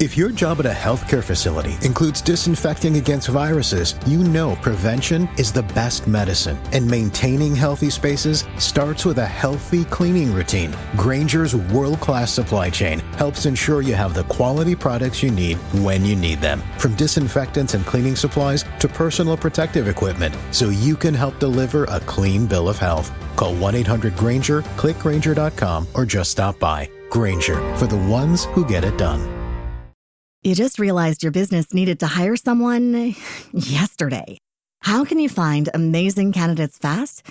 If your job at a healthcare facility includes disinfecting against viruses, you know prevention is the best medicine. And maintaining healthy spaces starts with a healthy cleaning routine. Grainger's world-class supply chain helps ensure you have the quality products you need when you need them. From disinfectants and cleaning supplies to personal protective equipment, so you can help deliver a clean bill of health. Call 1-800-GRAINGER, click Grainger.com, or just stop by. Grainger, for the ones who get it done. You just realized your business needed to hire someone yesterday. How can you find amazing candidates fast?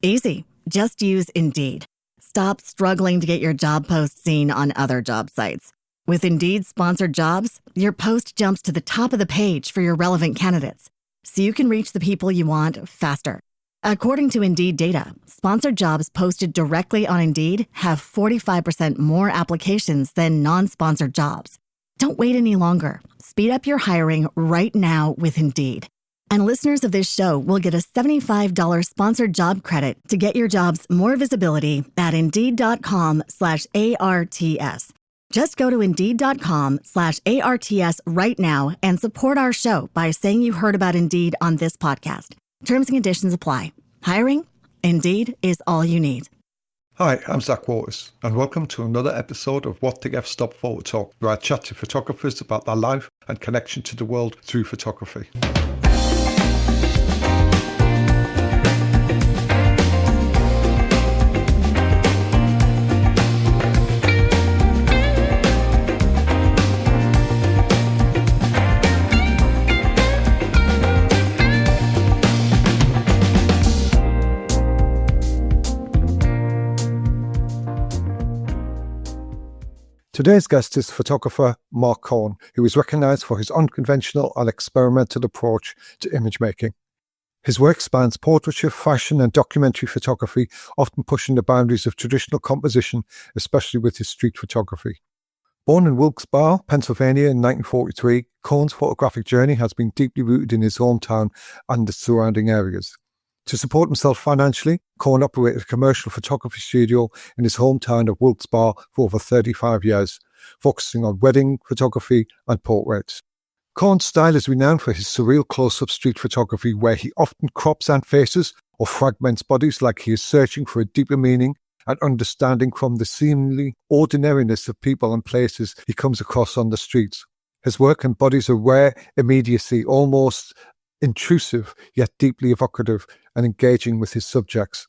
Easy. Just use Indeed. Stop struggling to get your job post seen on other job sites. With Indeed sponsored jobs, your post jumps to the top of the page for your relevant candidates, so you can reach the people you want faster. According to Indeed data, sponsored jobs posted directly on Indeed have 45% more applications than non-sponsored jobs. Don't wait any longer. Speed up your hiring right now with Indeed. And listeners of this show will get a $75 sponsored job credit to get your jobs more visibility at Indeed.com/ARTS. Just go to Indeed.com/ARTS right now and support our show by saying you heard about Indeed on this podcast. Terms and conditions apply. Hiring? Indeed is all you need. Hi, I'm Zach Waters, and welcome to another episode of WTF-STOP Photo Talk, where I chat to photographers about their life and connection to the world through photography. Today's guest is photographer Mark Cohen, who is recognised for his unconventional and experimental approach to image making. His work spans portraiture, fashion and documentary photography, often pushing the boundaries of traditional composition, especially with his street photography. Born in Wilkes-Barre, Pennsylvania in 1943, Cohen's photographic journey has been deeply rooted in his hometown and the surrounding areas. To support himself financially, Cohen operated a commercial photography studio in his hometown of Wilkes-Barre for over 35 years, focusing on wedding photography and portraits. Cohen's style is renowned for his surreal close-up street photography, where he often crops and faces or fragments bodies like he is searching for a deeper meaning and understanding from the seemingly ordinariness of people and places he comes across on the streets. His work embodies a rare immediacy, almost intrusive, yet deeply evocative and engaging with his subjects.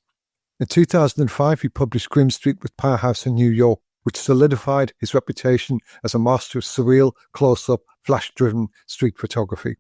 In 2005, he published Grim Street with Powerhouse in New York, which solidified his reputation as a master of surreal, close-up, flash-driven street photography.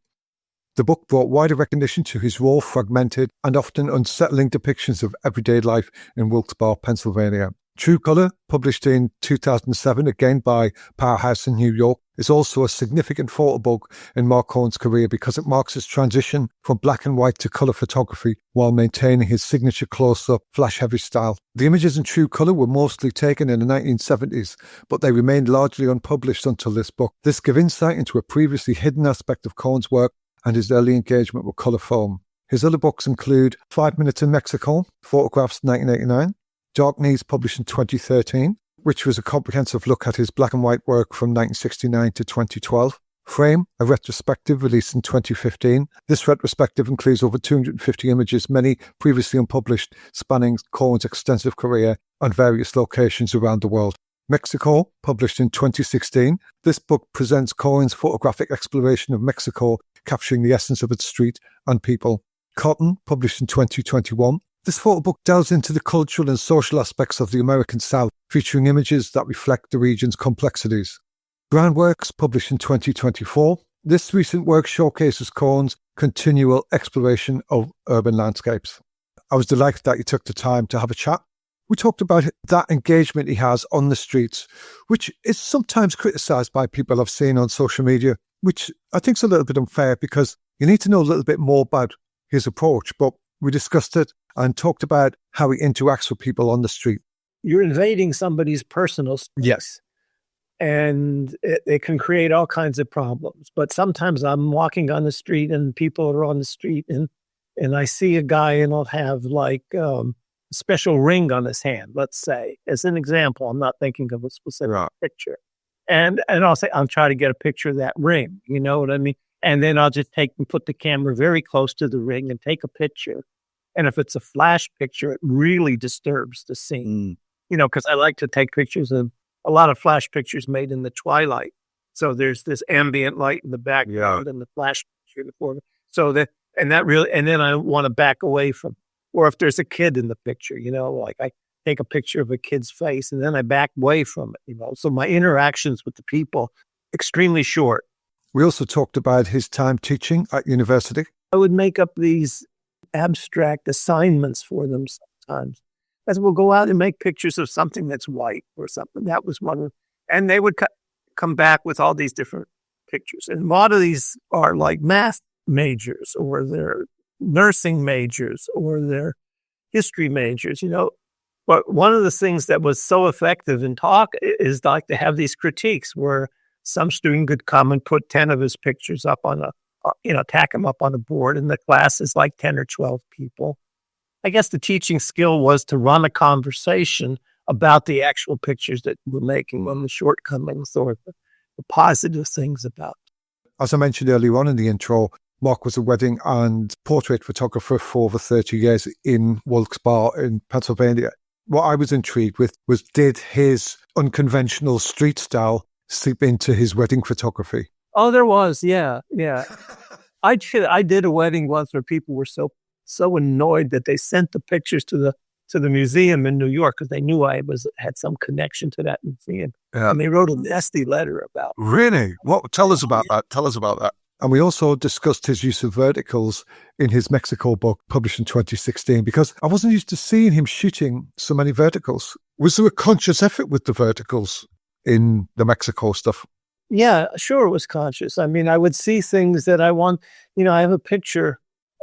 The book brought wider recognition to his raw, fragmented, and often unsettling depictions of everyday life in Wilkes-Barre, Pennsylvania. True Color, published in 2007, again by Powerhouse in New York, is also a significant photo book in Mark Cohen's career because it marks his transition from black and white to colour photography while maintaining his signature close-up, flash-heavy style. The images in True Color were mostly taken in the 1970s, but they remained largely unpublished until this book. This gives insight into a previously hidden aspect of Cohen's work and his early engagement with colour film. His other books include 5 Minutes in Mexico, Photographs 1989, Dark Knees, published in 2013, which was a comprehensive look at his black and white work from 1969 to 2012. Frame, a retrospective released in 2015. This retrospective includes over 250 images, many previously unpublished, spanning Cohen's extensive career on various locations around the world. Mexico, published in 2016. This book presents Cohen's photographic exploration of Mexico, capturing the essence of its street and people. Cotton, published in 2021. This photo book delves into the cultural and social aspects of the American South, featuring images that reflect the region's complexities. Groundworks, published in 2024. This recent work showcases Cohen's continual exploration of urban landscapes. I was delighted that you took the time to have a chat. We talked about that engagement he has on the streets, which is sometimes criticised by people I've seen on social media, which I think is a little bit unfair because you need to know a little bit more about his approach. But we discussed it and talked about how he interacts with people on the street. You're invading somebody's personal space. Yes. And it can create all kinds of problems. But sometimes I'm walking on the street and people are on the street and I see a guy and I'll have like a special ring on his hand, let's say. As an example, I'm not thinking of a specific picture. And I'll say, I'm trying to get a picture of that ring. You know what I mean? And then I'll just put the camera very close to the ring and take a picture. And if it's a flash picture, it really disturbs the scene, because I like to take pictures of a lot of flash pictures made in the twilight. So there's this ambient light in the background and the flash picture in the foreground. So and then I want to back away from, or if there's a kid in the picture, like I take a picture of a kid's face and then I back away from it, So my interactions with the people, extremely short. We also talked about his time teaching at university. I would make up these abstract assignments for them sometimes. As we'll go out and make pictures of something that's white or something. That was one. And they would come back with all these different pictures. And a lot of these are like math majors, or they're nursing majors, or they're history majors, But one of the things that was so effective in talk is like to have these critiques where some student could come and put 10 of his pictures up on tack them up on a board, and the class is like 10 or 12 people. I guess the teaching skill was to run a conversation about the actual pictures that we're making, on the shortcomings or the positive things about. As I mentioned earlier on in the intro, Mark was a wedding and portrait photographer for over 30 years in Wilkes-Barre in Pennsylvania. What I was intrigued with was, did his unconventional street style seep into his wedding photography? Oh, there was. Yeah. I did a wedding once where people were so annoyed that they sent the pictures to the museum in New York because they knew I had some connection to that museum. Yeah. And they wrote a nasty letter about it. Really? What? Tell us about that. And we also discussed his use of verticals in his Mexico book, published in 2016, because I wasn't used to seeing him shooting so many verticals. Was there a conscious effort with the verticals in the Mexico stuff? Yeah, sure, it was conscious. I mean, I would see things that I want. I have a picture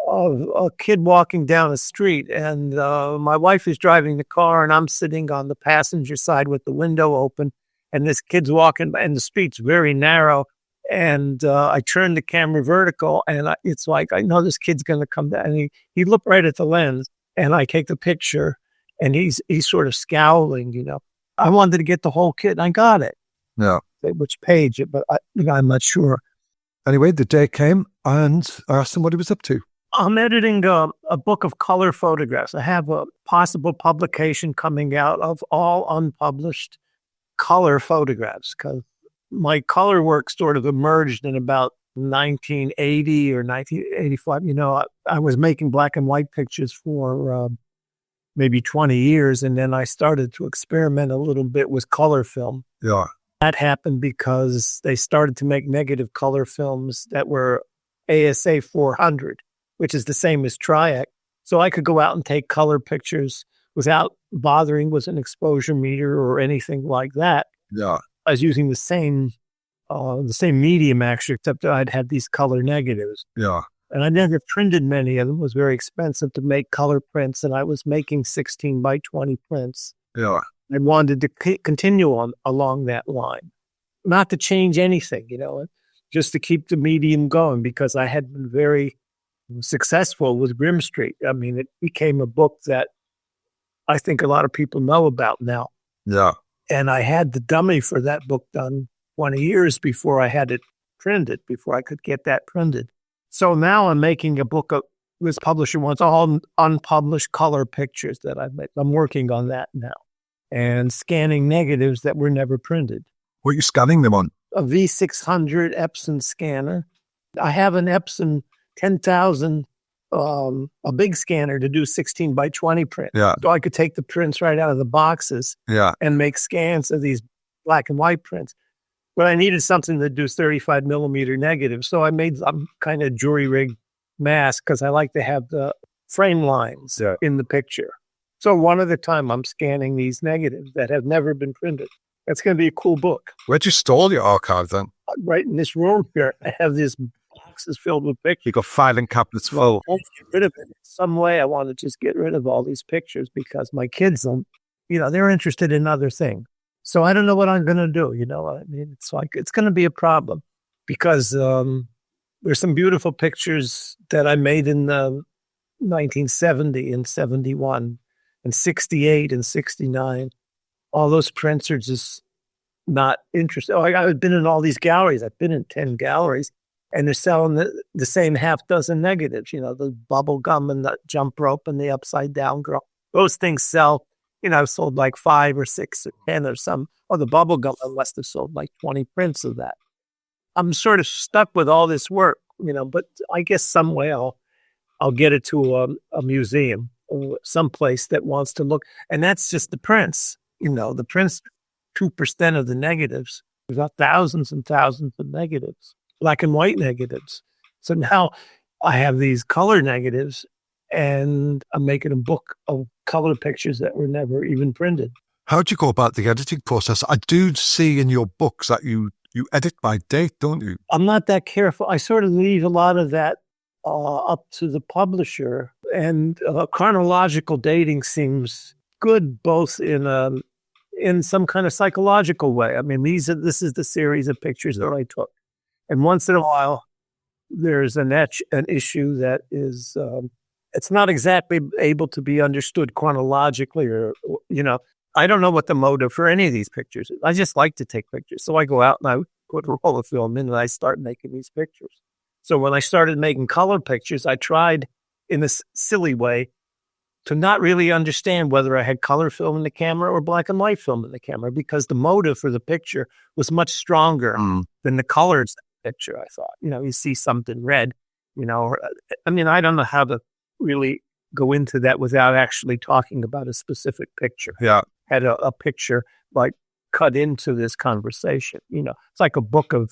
of a kid walking down a street, and my wife is driving the car, and I'm sitting on the passenger side with the window open, and this kid's walking, and the street's very narrow. And I turn the camera vertical, and it's like, I know this kid's going to come down. And he looked right at the lens, and I take the picture, and he's sort of scowling, I wanted to get the whole kid, and I got it. Yeah. Which page, but I'm not sure. Anyway, the day came, and I asked him what he was up to. I'm editing a book of color photographs. I have a possible publication coming out of all unpublished color photographs, because my color work sort of emerged in about 1980 or 1985. I was making black and white pictures for maybe 20 years, and then I started to experiment a little bit with color film. Yeah. That happened because they started to make negative color films that were ASA 400, which is the same as Triac. So I could go out and take color pictures without bothering with an exposure meter or anything like that. Yeah. I was using the same medium, actually, except that I'd had these color negatives. Yeah. And I never printed many of them. It was very expensive to make color prints, and I was making 16 by 20 prints. Yeah. I wanted to continue along that line, not to change anything, just to keep the medium going, because I had been very successful with Grimm Street. I mean, it became a book that I think a lot of people know about now. Yeah. And I had the dummy for that book done 20 years before I had it printed, before I could get that printed. So now I'm making a book of this publisher wants all unpublished color pictures that I've made. I'm working on that now. And scanning negatives that were never printed. What are you scanning them on? A V600 Epson scanner. I have an Epson 10,000, a big scanner to do 16 by 20 print. Yeah. So I could take the prints right out of the boxes. Yeah. And make scans of these black and white prints. But I needed something to do 35 millimeter negatives. So I made some kind of jury rig mask, because I like to have the frame lines in the picture. So one at a time, I'm scanning these negatives that have never been printed. That's going to be a cool book. Where'd you store your archive then? Right in this room here, I have these boxes filled with pictures. You got filing cabinets full. I want to get rid of it. Some way I want to just get rid of all these pictures, because my kids, they're interested in other things. So I don't know what I'm going to do. I mean, it's like, it's going to be a problem, because there's some beautiful pictures that I made in 1970 and 71. And 68 and 69, all those prints are just not interested. I've been in all these galleries. I've been in 10 galleries, and they're selling the same half dozen negatives, the bubble gum and the jump rope and the upside down girl. Those things sell, sold like 5 or 6 or 10 or some, or the bubble gum, unless they sold like 20 prints of that. I'm sort of stuck with all this work, but I guess some way I'll get it to a museum or someplace that wants to look. And that's just the prints, the prints, 2% of the negatives. We've got thousands and thousands of negatives, black and white negatives. So now I have these color negatives, and I'm making a book of color pictures that were never even printed. How do you go about the editing process? I do see in your books that you edit by date, don't you? I'm not that careful. I sort of leave a lot of that up to the publisher, and chronological dating seems good both in some kind of psychological way. I mean, this is the series of pictures that I took, and once in a while there's an issue that is it's not exactly able to be understood chronologically, or I don't know what the motive for any of these pictures is. I just like to take pictures, so I go out and I put a roll of film in and I start making these pictures. So when I started making color pictures, I tried in this silly way to not really understand whether I had color film in the camera or black and white film in the camera, because the motive for the picture was much stronger than the colors of the picture, I thought. You see something red, I don't know how to really go into that without actually talking about a specific picture. Yeah. Had a picture like cut into this conversation, it's like a book of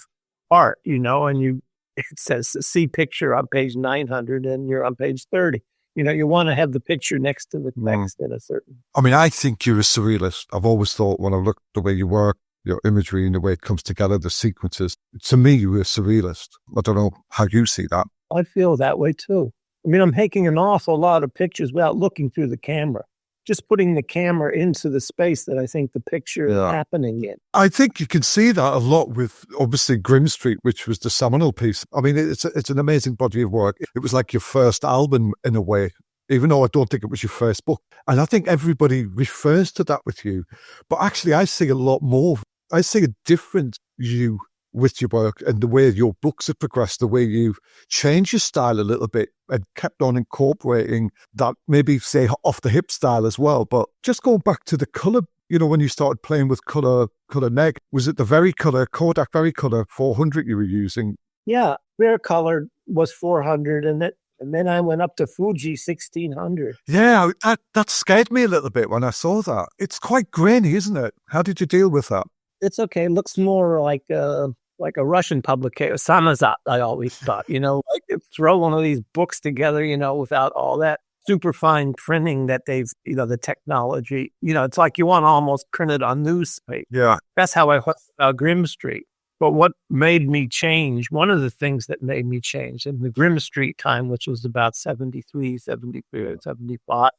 art, and it says see picture on page 900 and you're on page 30. You want to have the picture next to the text in a certain. I mean, I think you're a surrealist. I've always thought when I look at the way you work, your imagery and the way it comes together, the sequences, to me, you're a surrealist. I don't know how you see that. I feel that way too. I mean, I'm making an awful lot of pictures without looking through the camera. Just putting the camera into the space that I think the picture is happening in. I think you can see that a lot with, obviously, Grimm Street, which was the seminal piece. I mean, it's an amazing body of work. It was like your first album in a way, even though I don't think it was your first book. And I think everybody refers to that with you. But actually, I see a lot more. I see a different you with your work and the way your books have progressed, the way you've changed your style a little bit and kept on incorporating that maybe, say, off-the-hip style as well. But just going back to the colour, when you started playing with colour neg, was it the Kodak Vericolor 400 you were using? Yeah, Vericolor was 400 and then I went up to Fuji 1600. Yeah, that scared me a little bit when I saw that. It's quite grainy, isn't it? How did you deal with that? It's okay. It looks more like a Russian publication, Samizdat, I always thought, like throw one of these books together, without all that super fine printing that they've, the technology, it's like you want to almost print it on newspaper. Yeah. That's how I felt about Grimm Street. But what made me change, one of the things that made me change in the Grimm Street time, which was about 73, 74, 75.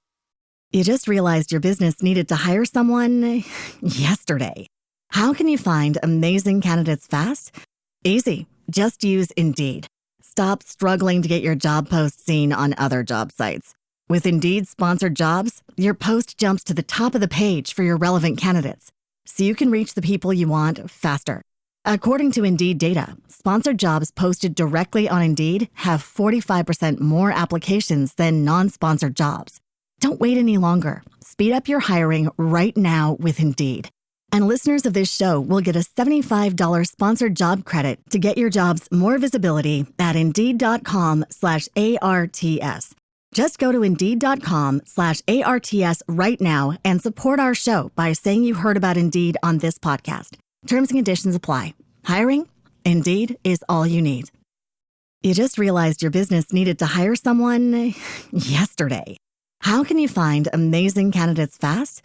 You just realized your business needed to hire someone yesterday. How can you find amazing candidates fast? Easy. Just use Indeed. Stop struggling to get your job post seen on other job sites. With Indeed sponsored jobs, your post jumps to the top of the page for your relevant candidates, so you can reach the people you want faster. According to Indeed data, sponsored jobs posted directly on Indeed have 45% more applications than non-sponsored jobs. Don't wait any longer. Speed up your hiring right now with Indeed. And listeners of this show will get a $75 sponsored job credit to get your jobs more visibility at Indeed.com/ARTS. Just go to Indeed.com/ARTS right now and support our show by saying you heard about Indeed on this podcast. Terms and conditions apply. Hiring? Indeed is all you need. You just realized your business needed to hire someone yesterday. How can you find amazing candidates fast?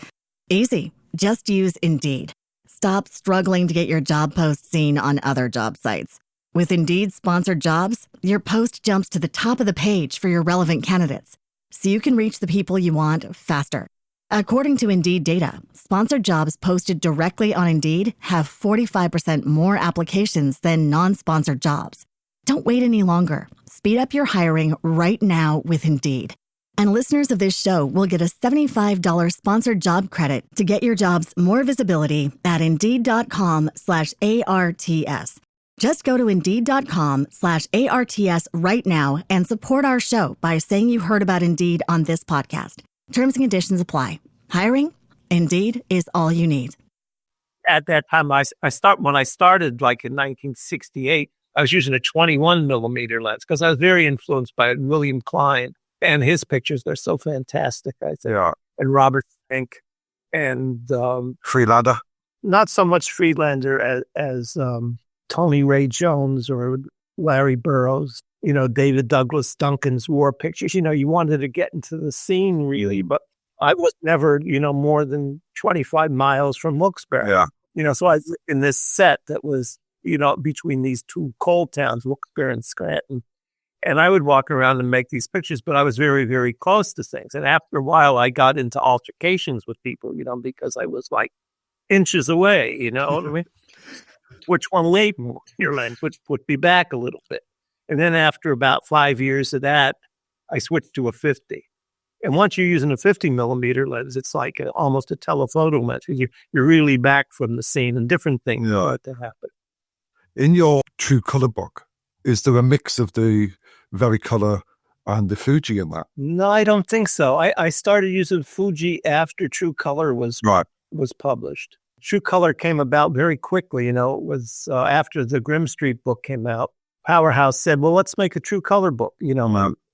Easy. Just use Indeed. Stop struggling to get your job post seen on other job sites. With Indeed sponsored jobs, your post jumps to the top of the page for your relevant candidates, so you can reach the people you want faster. According to Indeed data, sponsored jobs posted directly on Indeed have 45% more applications than non-sponsored jobs. Don't wait any longer. Speed up your hiring right now with Indeed. And listeners of this show will get a $75 sponsored job credit to get your jobs more visibility at Indeed.com/ARTS. Just go to Indeed.com/ARTS right now and support our show by saying you heard about Indeed on this podcast. Terms and conditions apply. Hiring? Indeed is all you need. At that time, when I started, like in 1968, I was using a 21 millimeter lens because I was very influenced by William Klein and his pictures. They're so fantastic, I think. Yeah. And Robert Fink and Freelander. Not so much Freelander as Tony Ray Jones or Larry Burroughs, David Douglas Duncan's war pictures. You wanted to get into the scene really, but I was never, more than 25 miles from Wilkes-Barre. Yeah. So I was in this set that was, between these two coal towns, Wilkes-Barre and Scranton. And I would walk around and make these pictures, but I was very, very close to things. And after a while, I got into altercations with people, because I was like inches away, what I mean? Which one laid more? Your lens would put me back a little bit. And then after about 5 years of that, I switched to a 50. And once you're using a 50 millimeter lens, it's like almost a telephoto lens. You're really back from the scene and different things start to happen. In your True Color book, is there a mix of the Vericolor and the Fuji in that? No, I don't think so. I started using Fuji after True Color was published. True Color came about very quickly. It was after the Grimm Street book came out. Powerhouse said, well, let's make a True Color book,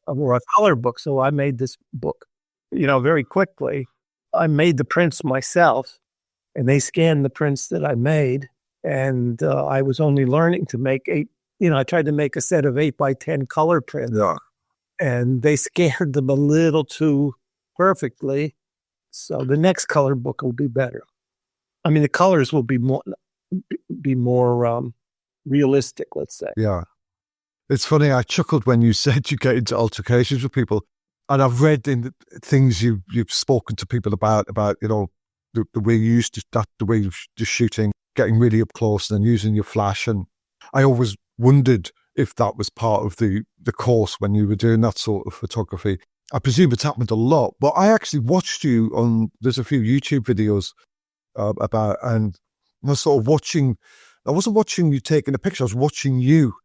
or a color book. So I made this book, very quickly. I made the prints myself, and they scanned the prints that I made. And I was only learning to make I tried to make a set of 8x10 color prints. Yeah. And they scanned them a little too perfectly. So the next color book will be better. I mean, the colors will be more realistic, let's say. Yeah. It's funny, I chuckled when you said you get into altercations with people. And I've read in the things you've spoken to people about the way you used to, the way you're shooting, getting really up close and then using your flash. And I always wondered if that was part of the course when you were doing that sort of photography. I presume it's happened a lot, but I actually watched you there's a few YouTube videos about, and I was sort of watching, I wasn't watching you taking a picture, I was watching you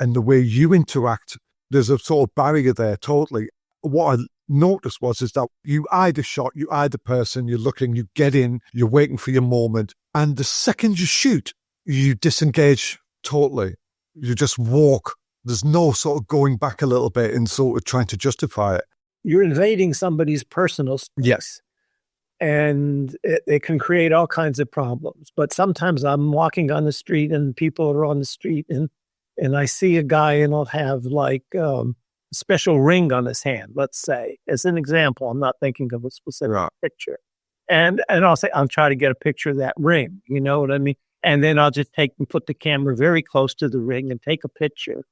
and the way you interact. There's a sort of barrier there totally. What I noticed is that you eye the shot, you eye the person, you're looking, you get in, you're waiting for your moment. And the second you shoot, you disengage totally. You just walk. There's no sort of going back a little bit and sort of trying to justify it. You're invading somebody's personal space. Yes. And it can create all kinds of problems. But sometimes I'm walking on the street and people are on the street and I see a guy and I'll have like a special ring on his hand, let's say, as an example. I'm not thinking of a specific picture. And I'll say, I'm trying to get a picture of that ring. You know what I mean? And then I'll just put the camera very close to the ring and take a picture.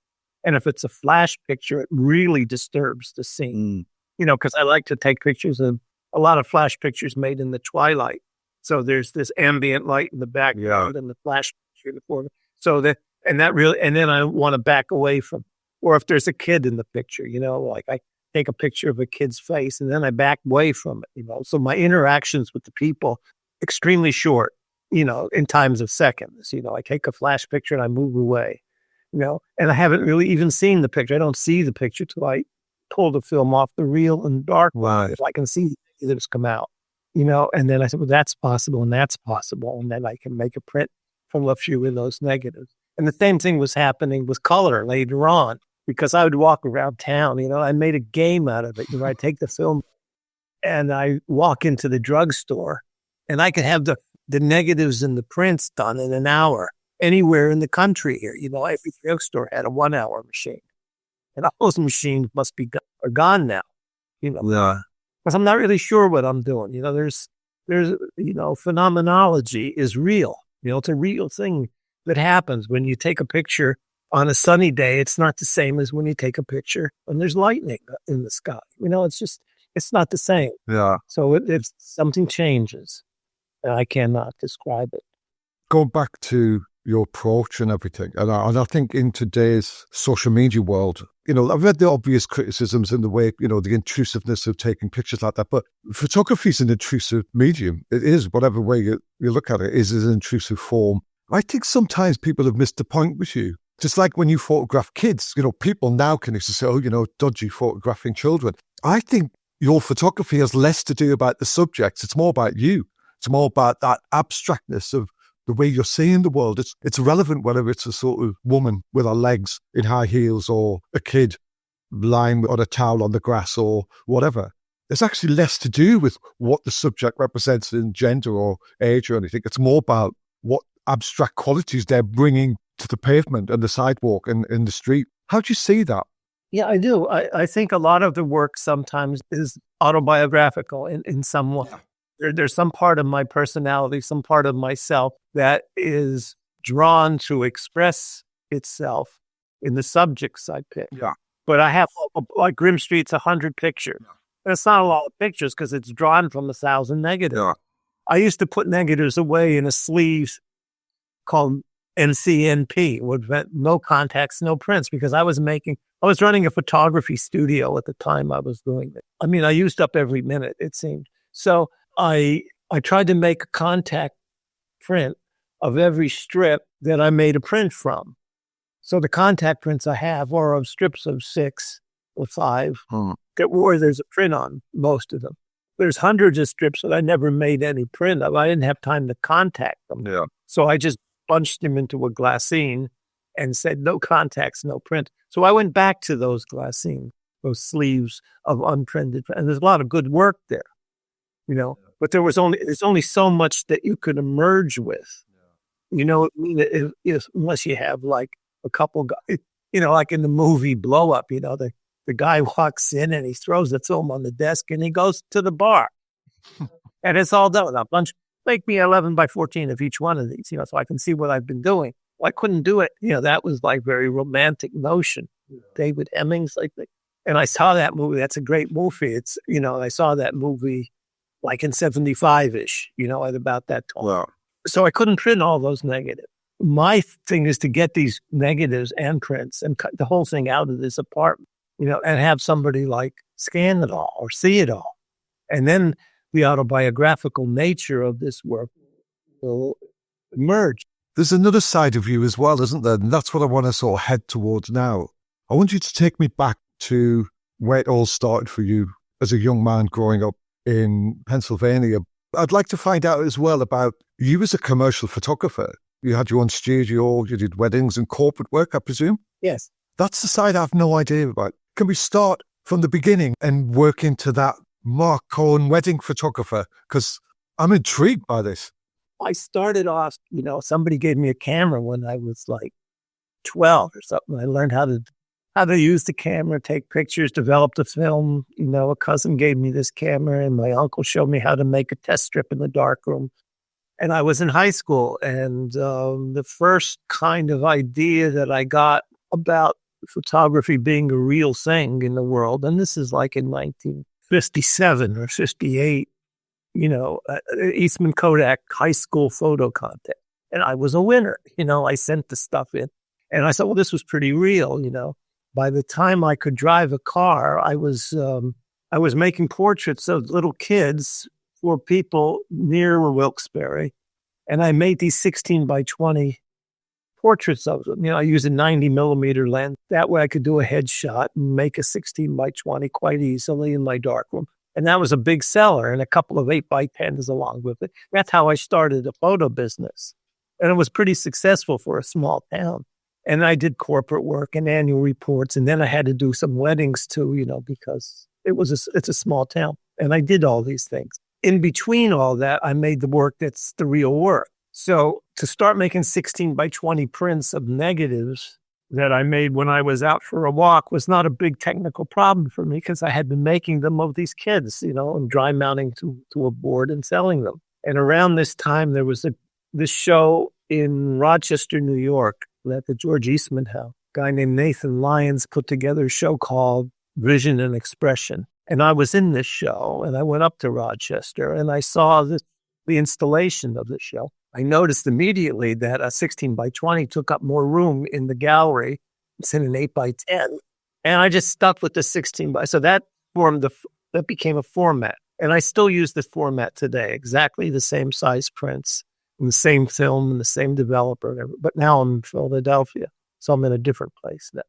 And if it's a flash picture, it really disturbs the scene. Because I like to take pictures of a lot of flash pictures made in the twilight. So there's this ambient light in the background and the flash picture in the foreground. And then I want to back away from, or if there's a kid in the picture, like I take a picture of a kid's face and then I back away from it, So my interactions with the people, extremely short, in times of seconds. I take a flash picture and I move away, and I haven't really even seen the picture. I don't see the picture till I pull the film off the reel in dark. Right. So I can see that it's come out, and then I said, well, that's possible and that's possible. And then I can make a print from a few of those negatives. And the same thing was happening with color later on, because I would walk around town, I made a game out of it. I take the film and I walk into the drugstore and I could have the negatives and the prints done in an hour anywhere in the country here. Every drugstore had a 1 hour machine. And all those machines are gone now, because I'm not really sure what I'm doing. There's phenomenology is real. It's a real thing that happens when you take a picture on a sunny day. It's not the same as when you take a picture when there's lightning in the sky. It's not the same. Yeah. So if something changes, I cannot describe it. Going back to your approach and everything, and I think in today's social media world, I've read the obvious criticisms in the way, the intrusiveness of taking pictures like that, but photography is an intrusive medium. It is, whatever way you look at it, is an intrusive form. I think sometimes people have missed the point with you. Just like when you photograph kids, people now can say, dodgy photographing children. I think your photography has less to do about the subjects. It's more about you. It's more about that abstractness of the way you're seeing the world. It's irrelevant whether it's a sort of woman with her legs in high heels or a kid lying on a towel on the grass or whatever. There's actually less to do with what the subject represents in gender or age or anything. It's more about what abstract qualities they're bringing to the pavement and the sidewalk and in the street. How do you see that? Yeah, I do. I think a lot of the work sometimes is autobiographical in some way. There's some part of my personality, some part of myself that is drawn to express itself in the subjects I pick. Yeah. But I have, like Grimm Street's 100 pictures. Yeah. That's not a lot of pictures because it's drawn from 1,000 negatives. Yeah. I used to put negatives away in a sleeve called NCNP, with no contacts, no prints, because I was running a photography studio at the time I was doing it. I mean, I used up every minute, it seemed. So I tried to make a contact print of every strip that I made a print from. So the contact prints I have are of strips of 6 or 5 where there's a print on most of them. There's hundreds of strips that I never made any print of. I didn't have time to contact them. Yeah. So I just bunched them into a glassine and said, no contacts, no print. So I went back to those glassines, those sleeves of unprinted, and there's a lot of good work there. But there's only so much that you could emerge with, if unless you have like a couple guys, like in the movie Blow Up, the guy walks in and he throws the film on the desk and he goes to the bar and it's all done. A bunch, make me 11 by 14 of each one of these, so I can see what I've been doing. Well, I couldn't do it. That was like very romantic notion. Yeah. David Hemmings, and I saw that movie. That's a great movie. It's, I saw that movie like in 75-ish, at about that time. Wow. So I couldn't print all those negatives. My thing is to get these negatives and prints and cut the whole thing out of this apartment, and have somebody like scan it all or see it all. And then the autobiographical nature of this work will emerge. There's another side of you as well, isn't there? And that's what I want to sort of head towards now. I want you to take me back to where it all started for you as a young man growing up in Pennsylvania. I'd like to find out as well about you as a commercial photographer. You had your own studio, you did weddings and corporate work, I presume? Yes. That's the side I have no idea about. Can we start from the beginning and work into that Mark Cohen wedding photographer? Because I'm intrigued by this. I started off, somebody gave me a camera when I was like 12 or something. I learned how to use the camera, take pictures, develop the film. A cousin gave me this camera and my uncle showed me how to make a test strip in the darkroom. And I was in high school, and the first kind of idea that I got about photography being a real thing in the world, and this is like in 1957 or 58, Eastman Kodak high school photo contest. And I was a winner. I sent the stuff in. And I thought, well, this was pretty real, By the time I could drive a car, I was making portraits of little kids for people near Wilkes-Barre. And I made these 16 by 20 portraits of them. I used a 90 millimeter lens. That way I could do a headshot and make a 16 by 20 quite easily in my darkroom. And that was a big seller, and a couple of 8 by 10s along with it. That's how I started a photo business. And it was pretty successful for a small town. And I did corporate work and annual reports. And then I had to do some weddings too, because it's a small town. And I did all these things. In between all that, I made the work that's the real work. So to start making 16 by 20 prints of negatives that I made when I was out for a walk was not a big technical problem for me because I had been making them of these kids, and dry mounting to a board and selling them. And around this time, there was this show in Rochester, New York, at the George Eastman House. A guy named Nathan Lyons put together a show called Vision and Expression. And I was in this show, and I went up to Rochester, and I saw the installation of the show. I noticed immediately that a 16 by 20 took up more room in the gallery. It's in an 8 by 10. And I just stuck with the 16 by, so that that became a format. And I still use this format today, exactly the same size prints, and the same film, and the same developer. But now I'm in Philadelphia, so I'm in a different place now.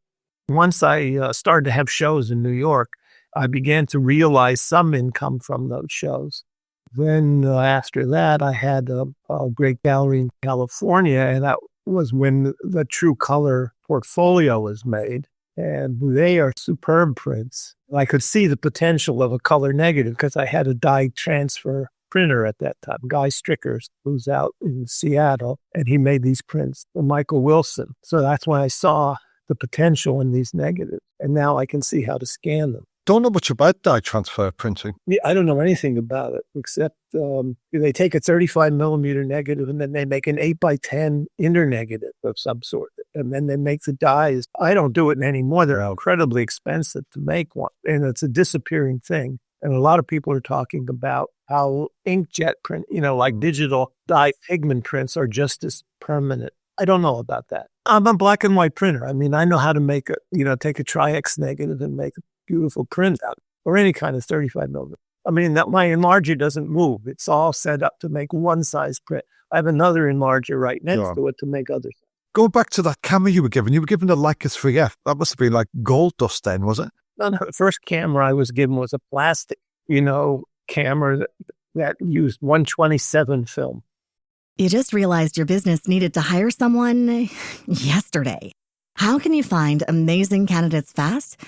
Once I started to have shows in New York, I began to realize some income from those shows. Then after that, I had a great gallery in California, and that was when the True Color portfolio was made. And they are superb prints. I could see the potential of a color negative because I had a dye transfer printer at that time, Guy Strickers, who's out in Seattle, and he made these prints for Michael Wilson. So that's when I saw the potential in these negatives. And now I can see how to scan them. Don't know much about dye transfer printing. Yeah, I don't know anything about it except they take a 35 millimeter negative and then they make an 8x10 inner negative of some sort. And then they make the dyes. I don't do it anymore. They're incredibly expensive to make one. And it's a disappearing thing. And a lot of people are talking about how inkjet print, like digital dye pigment prints are just as permanent. I don't know about that. I'm a black and white printer. I mean, I know how to make take a Tri-X negative and make a beautiful print out, or any kind of 35 millimeter. I mean, that my enlarger doesn't move. It's all set up to make one size print. I have another enlarger right next to it to make others. Going back to that camera you were given a Leica 3F. That must have been like gold dust then, was it? No, the first camera I was given was a plastic, camera that used 127 film. You just realized your business needed to hire someone yesterday. How can you find amazing candidates fast?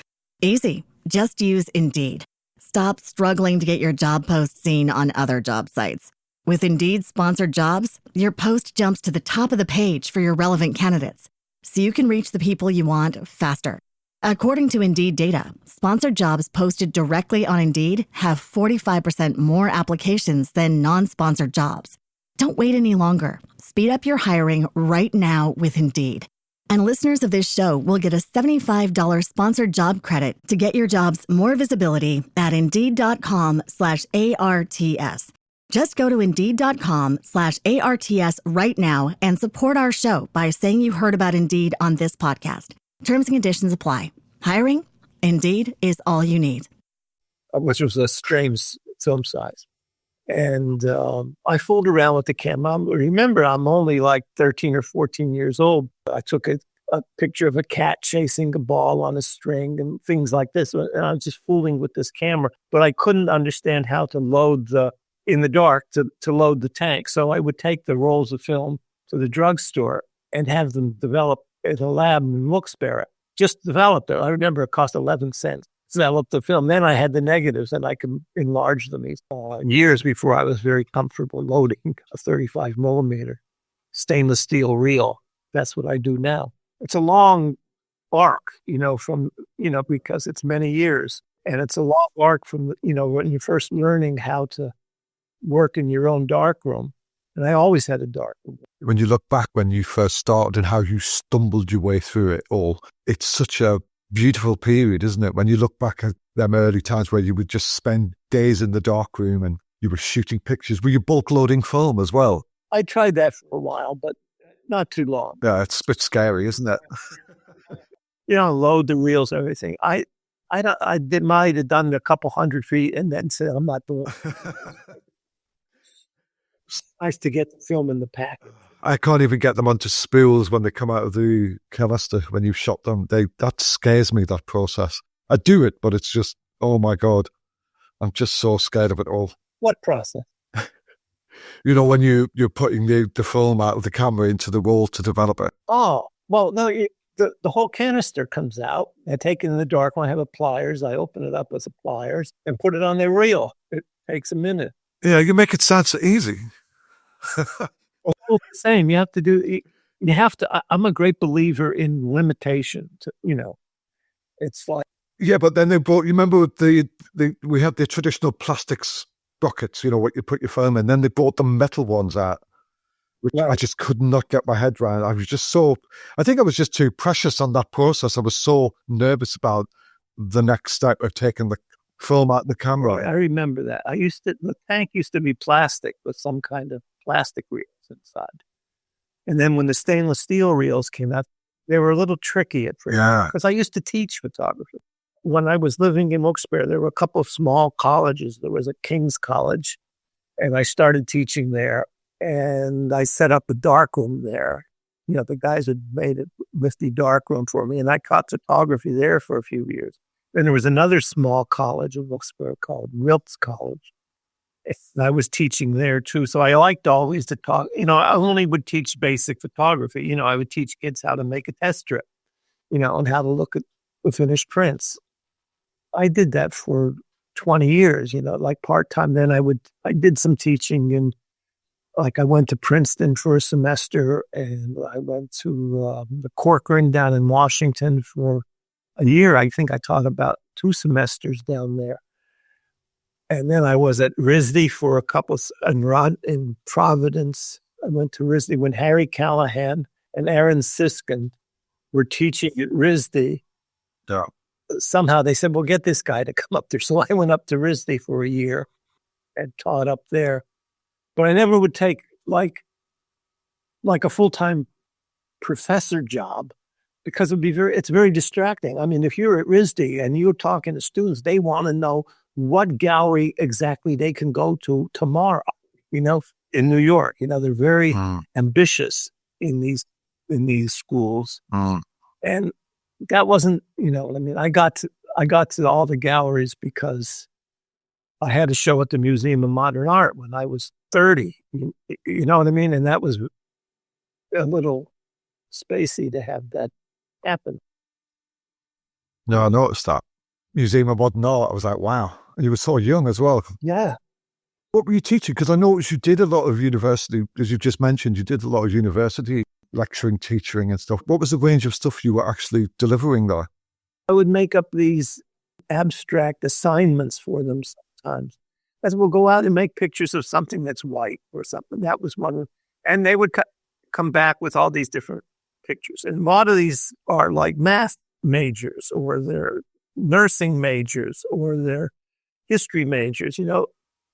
Easy. Just use Indeed. Stop struggling to get your job post seen on other job sites. With Indeed sponsored jobs, your post jumps to the top of the page for your relevant candidates, so you can reach the people you want faster. According to Indeed data, sponsored jobs posted directly on Indeed have 45% more applications than non-sponsored jobs. Don't wait any longer. Speed up your hiring right now with Indeed. And listeners of this show will get a $75 sponsored job credit to get your jobs more visibility at Indeed.com/ARTS. Just go to Indeed.com/ARTS right now and support our show by saying you heard about Indeed on this podcast. Terms and conditions apply. Hiring? Indeed is all you need. Which was a strange film size. And I fooled around with the camera. Remember, I'm only like 13 or 14 years old. I took a picture of a cat chasing a ball on a string and things like this. And I was just fooling with this camera. But I couldn't understand how to load in the dark to load the tank. So I would take the rolls of film to the drugstore and have them develop at a lab in Wilkes-Barre. Just developed it. I remember it cost 11 cents. Developed the film. Then I had the negatives and I could enlarge them years before I was very comfortable loading a 35 millimeter stainless steel reel. That's what I do now. It's a long arc, because it's many years, and it's a long arc from, when you're first learning how to work in your own darkroom. And I always had a darkroom. When you look back when you first started and how you stumbled your way through it all, it's such a beautiful period, isn't it? When you look back at them early times where you would just spend days in the darkroom and you were shooting pictures. Were you bulk loading film as well? I tried that for a while, but not too long. Yeah, it's a bit scary, isn't it? Load the reels, everything. I might have done a couple 100 feet and then said, I'm not doing it. It's nice to get the film in the package. I can't even get them onto spools when they come out of the canister when you've shot them. That scares me, that process. I do it, but it's just, oh my God, I'm just so scared of it all. What process? When you're putting the film out of the camera into the roll to develop it. Oh, well, no, the whole canister comes out. I take it in the dark when I have a pliers. I open it up with the pliers and put it on the reel. It takes a minute. Yeah, you make it sound so easy. Well, the same. You have to. I'm a great believer in limitation. It's like. Yeah, but then they brought. You remember we had the traditional plastics buckets. What you put your film in. Then they brought the metal ones out, which I just could not get my head around. I was just I think I was just too precious on that process. I was so nervous about the next step of taking the film out the camera. I remember that. The tank used to be plastic with some kind of plastic reels inside. And then when the stainless steel reels came out, They were a little tricky at first. Yeah. Because I used to teach photography. When I was living in Wilkes-Barre, there were a couple of small colleges. There was a King's College, and I started teaching there. And I set up a darkroom there. You know, the guys had made a nifty darkroom for me, and I taught photography there for a few years. Then there was another small college in Wilkes-Barre called Wilkes College. And I was teaching there too. So I liked always to talk. You know, I only would teach basic photography. You know, I would teach kids how to make a test strip, you know, and how to look at the finished prints. I did that for 20 years, you know, like part-time. Then I did some teaching, and like I went to Princeton for a semester, and I went to the Corcoran down in Washington for a year. I think I taught about 2 semesters down there. And then I was at RISD for a couple in Providence. I went to RISD when Harry Callahan and Aaron Siskin were teaching at RISD. Yeah. Somehow they said, well, get this guy to come up there. So I went up to RISD for a year and taught up there. But I never would take like a full-time professor job, because it's very distracting. I mean, if you're at RISD and you're talking to students, they want to know what gallery exactly they can go to tomorrow, you know, in New York. You know, they're very ambitious in these schools. And that wasn't, you know, I mean, I got to all the galleries because I had a show at the Museum of Modern Art when I was 30. You know what I mean? And that was a little spacey to have that happen. No, I noticed that. Museum of Modern Art. I was like, wow. And you were so young as well. Yeah. What were you teaching? Because I noticed you did a lot of university, as you just mentioned, you did a lot of university lecturing, teaching and stuff. What was the range of stuff you were actually delivering there? I would make up these abstract assignments for them sometimes. As we'll go out and make pictures of something that's white or something. That was one. And they would come back with all these different pictures. And a lot of these are like math majors, or they're nursing majors, or they're history majors, you know.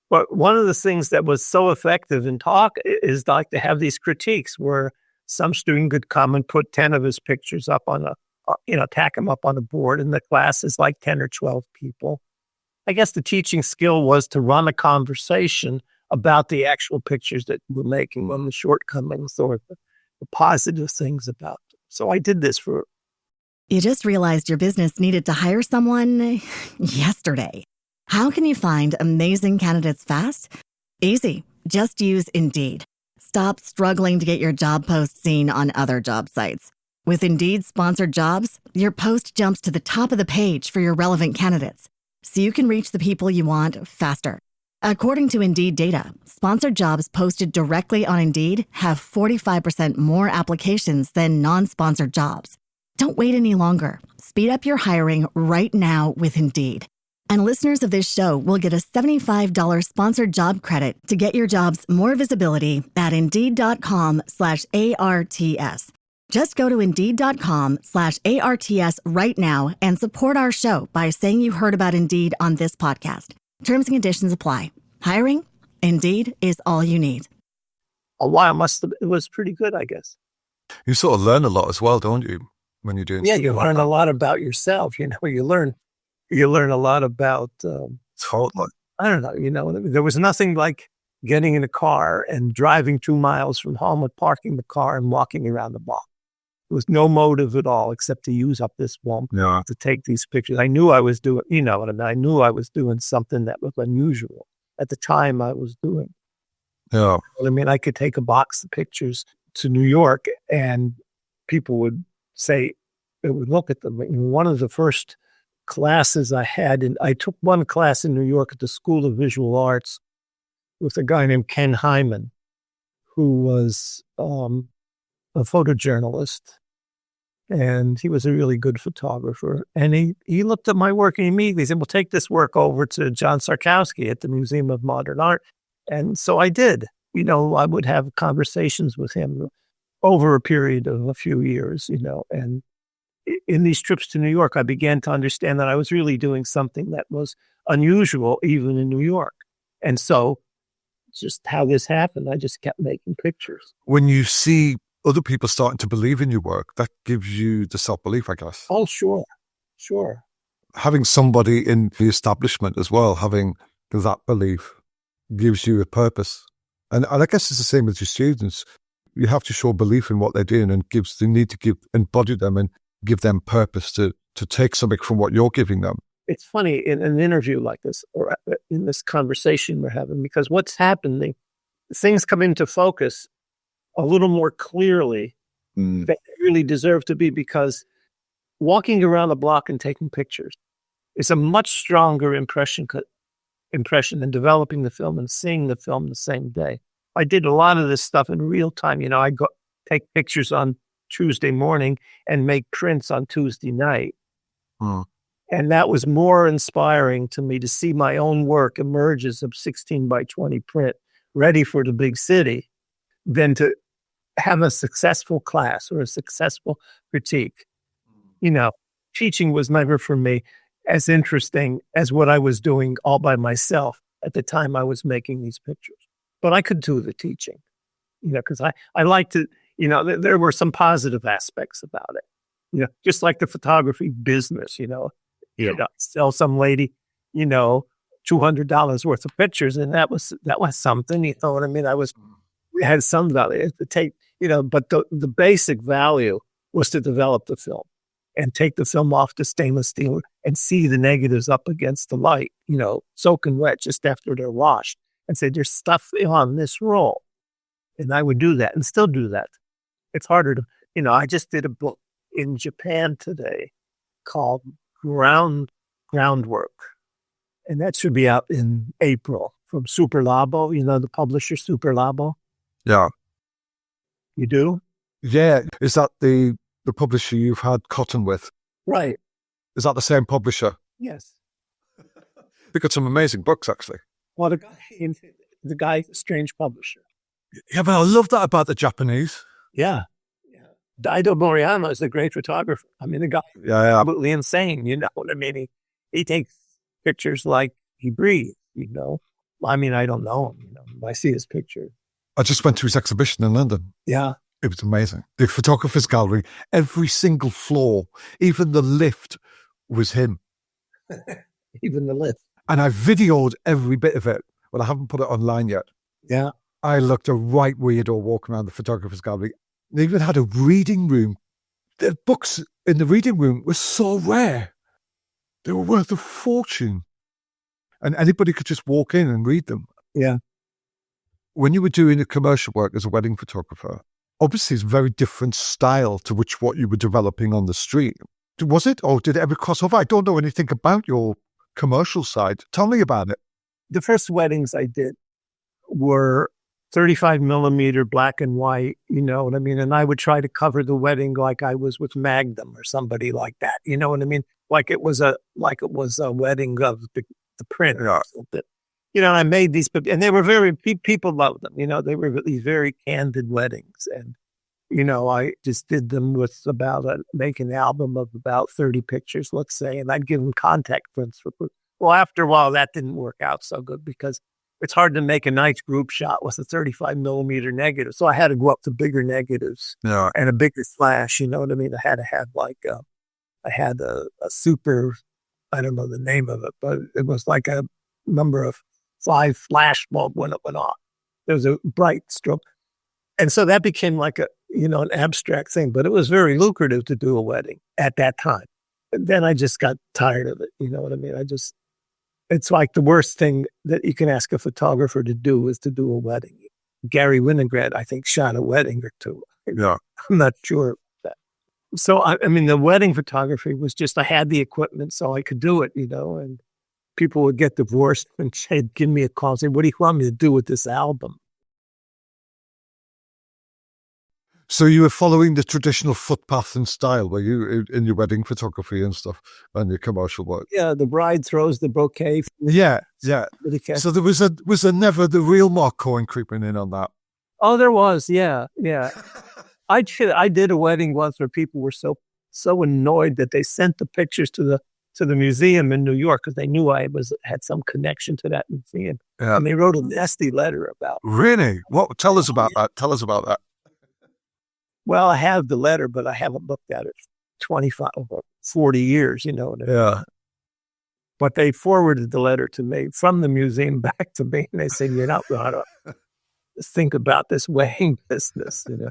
But one of the things that was so effective in talk is like to have these critiques where some student could come and put 10 of his pictures up on tack them up on a board, and the class is like 10 or 12 people. I guess the teaching skill was to run a conversation about the actual pictures that we're making, on the shortcomings or the positive things about them. So I did this for... You just realized your business needed to hire someone yesterday. How can you find amazing candidates fast? Easy. Just use Indeed. Stop struggling to get your job post seen on other job sites. With Indeed sponsored jobs, your post jumps to the top of the page for your relevant candidates, so you can reach the people you want faster. According to Indeed data, sponsored jobs posted directly on Indeed have 45% more applications than non-sponsored jobs. Don't wait any longer. Speed up your hiring right now with Indeed. And listeners of this show will get a $75 sponsored job credit to get your jobs more visibility at Indeed.com/ARTS. Just go to Indeed.com/ARTS right now and support our show by saying you heard about Indeed on this podcast. Terms and conditions apply. Hiring? Indeed is all you need. A while it was pretty good, I guess. You sort of learn a lot as well, don't you, when you're doing Yeah, stuff you like learn that? a lot about yourself. You know, you learn a lot about, Totally. I don't know, you know, there was nothing like getting in a car and driving 2 miles from home and parking the car and walking around the block. There was no motive at all except to use up this swamp to take these pictures. I knew I was doing, you know, and I knew I was doing something that was unusual at the time I was doing. Yeah. I mean, I could take a box of pictures to New York and people would say, they would look at them. One of the first classes I had, and I took one class in New York at the School of Visual Arts with a guy named Ken Hyman, who was a photojournalist. And he was a really good photographer. And he looked at my work and immediately said, well, take this work over to John Sarkowski at the Museum of Modern Art. And so I did. You know, I would have conversations with him over a period of a few years, you know. And in these trips to New York, I began to understand that I was really doing something that was unusual, even in New York. And so just how this happened, I just kept making pictures. When you see other people starting to believe in your work, that gives you the self-belief, I guess. Oh, sure. Having somebody in the establishment as well, having that belief gives you a purpose. And I guess it's the same with your students. You have to show belief in what they're doing and they need to embody them and give them purpose to take something from what you're giving them. It's funny in an interview like this, or in this conversation we're having, because what's happening, things come into focus a little more clearly than they really deserve to be, because walking around the block and taking pictures is a much stronger impression than developing the film and seeing the film the same day. I did a lot of this stuff in real time. I go take pictures on Tuesday morning and make prints on Tuesday night. And that was more inspiring to me to see my own work emerge as a 16 by 20 print ready for the big city than to have a successful class or a successful critique. Teaching was never for me as interesting as what I was doing all by myself at the time I was making these pictures. But I could do the teaching, because I like to, there were some positive aspects about it. Just like the photography business, sell some lady, $200 worth of pictures. And that was something, you know what I mean? We had some value to take, but the basic value was to develop the film and take the film off the stainless steel and see the negatives up against the light, soaking wet just after they're washed, and say, there's stuff on this roll. And I would do that and still do that. It's harder to, I just did a book in Japan today called Groundwork. And that should be out in April from Super Labo, the publisher Super Labo. Yeah. You do? Yeah. Is that the publisher you've had Cotton with? Right. Is that the same publisher? Yes. They've got some amazing books, actually. Well, the guy, strange publisher. Yeah, but I love that about the Japanese. Yeah. Daido Moriyama is a great photographer. I mean, the guy is absolutely insane. You know what I mean? He takes pictures like he breathes, I mean, I don't know him, I see his picture. I just went to his exhibition in London. Yeah. It was amazing. The photographer's gallery, every single floor, even the lift was him. Even the lift. And I videoed every bit of it, but I haven't put it online yet. Yeah. I looked a right weirdo walking around the photographer's gallery. They even had a reading room. The books in the reading room were so rare. They were worth a fortune. And anybody could just walk in and read them. Yeah. When you were doing the commercial work as a wedding photographer, obviously it's a very different style to what you were developing on the street. Was it? Or did it ever cross over? I don't know anything about your commercial side. Tell me about it. The first weddings I did were 35 millimeter black and white, you know what I mean? And I would try to cover the wedding like I was with Magnum or somebody like that. You know what I mean? Like it was a wedding of the print or something. And I made these, and they were people loved them. They were these very candid weddings. And, I just did them with make an album of about 30 pictures, let's say, and I'd give them contact prints well, after a while that didn't work out so good because it's hard to make a nice group shot with a 35 millimeter negative. So I had to go up to bigger negatives and a bigger flash. You know what I mean? I had to have I had a super, I don't know the name of it, but it was like a number of 5 flash bulb when it went off. There was a bright strobe. And so that became like an abstract thing, but it was very lucrative to do a wedding at that time. And then I just got tired of it. You know what I mean? It's like the worst thing that you can ask a photographer to do is to do a wedding. Gary Winograd, I think, shot a wedding or two. Yeah. I'm not sure about that. So, I mean, the wedding photography was just, I had the equipment so I could do it, and people would get divorced and say, give me a call and say, what do you want me to do with this album? So you were following the traditional footpath and style, were you, in your wedding photography and stuff, and your commercial work? Yeah, the bride throws the bouquet. Yeah. So there was there never the real Mark Cohen creeping in on that? Oh, there was, yeah. I did a wedding once where people were so annoyed that they sent the pictures to the museum in New York because they knew I had some connection to that museum. Yeah. And they wrote a nasty letter about it. Really? What? Tell us about that. Well, I have the letter, but I haven't looked at it 25 or 40 years, you know. Yeah. But they forwarded the letter to me from the museum back to me, and they said, "You're not going to think about this weighing business, you know."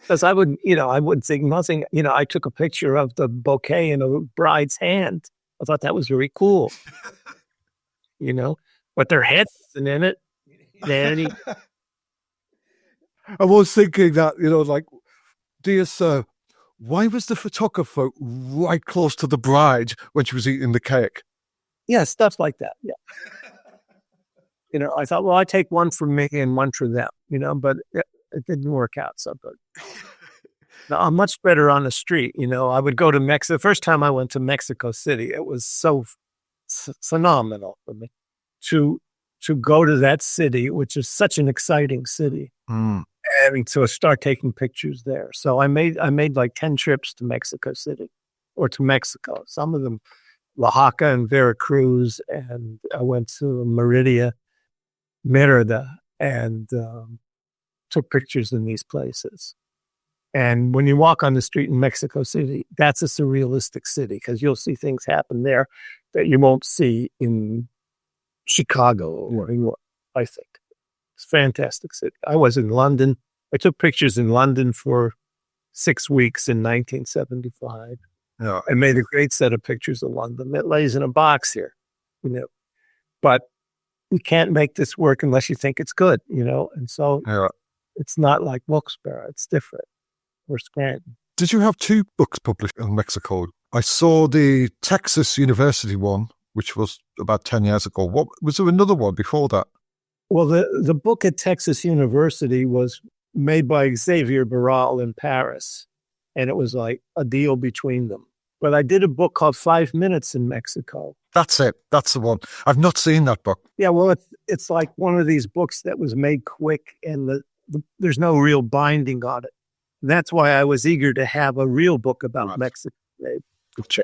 Because I wouldn't think nothing. You know, I took a picture of the bouquet in a bride's hand. I thought that was very cool, you know, but their head wasn't in it. Danny. I was thinking that, you know, like, dear sir, why was the photographer right close to the bride when she was eating the cake? Yeah, stuff like that. Yeah. You know, I thought, well, I take one for me and one for them, you know, but it didn't work out so good. Now, I'm much better on the street. You know, I would go to Mexico. The first time I went to Mexico City, it was so phenomenal for me to go to that city, which is such an exciting city, and to start taking pictures there. So I made like 10 trips to Mexico City or to Mexico. Some of them, Oaxaca and Veracruz, and I went to Merida, and took pictures in these places. And when you walk on the street in Mexico City, that's a surrealistic city because you'll see things happen there that you won't see in Chicago or New York, I think. It's a fantastic city. I was in London. I took pictures in London for 6 weeks in 1975. Yeah. I made a great set of pictures of London. It lays in a box here, you know. But you can't make this work unless you think it's good, you know. And so it's not like Wilkes-Barre. It's different. Or Scranton. Did you have 2 books published in Mexico? I saw the Texas University one, which was about 10 years ago. What was there another one before that? Well, the book at Texas University was made by Xavier Barral in Paris, and it was like a deal between them. But I did a book called 5 Minutes in Mexico. That's it. That's the one. I've not seen that book. Yeah, well, it's like one of these books that was made quick, and there's no real binding on it. That's why I was eager to have a real book about Mexico.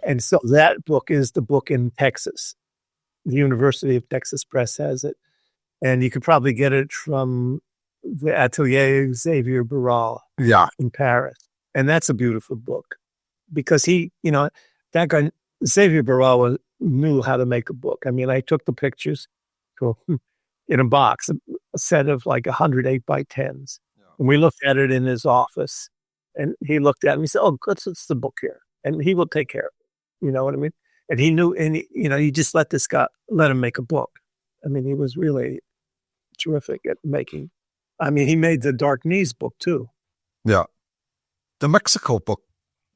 And so that book is the book in Texas. The University of Texas Press has it. And you could probably get it from the Atelier Xavier Barral in Paris. And that's a beautiful book because he, you know, that guy, Xavier Barral, knew how to make a book. I mean, I took the pictures in a box, a set of like 100 8x10s. And we looked at it in his office, and he looked at it and he said, "Oh, good, it's the book here, and he will take care of it." You know what I mean? And he knew, and you just let him make a book. I mean, he was really terrific at making. I mean, he made the Dark Knees book too. Yeah, the Mexico book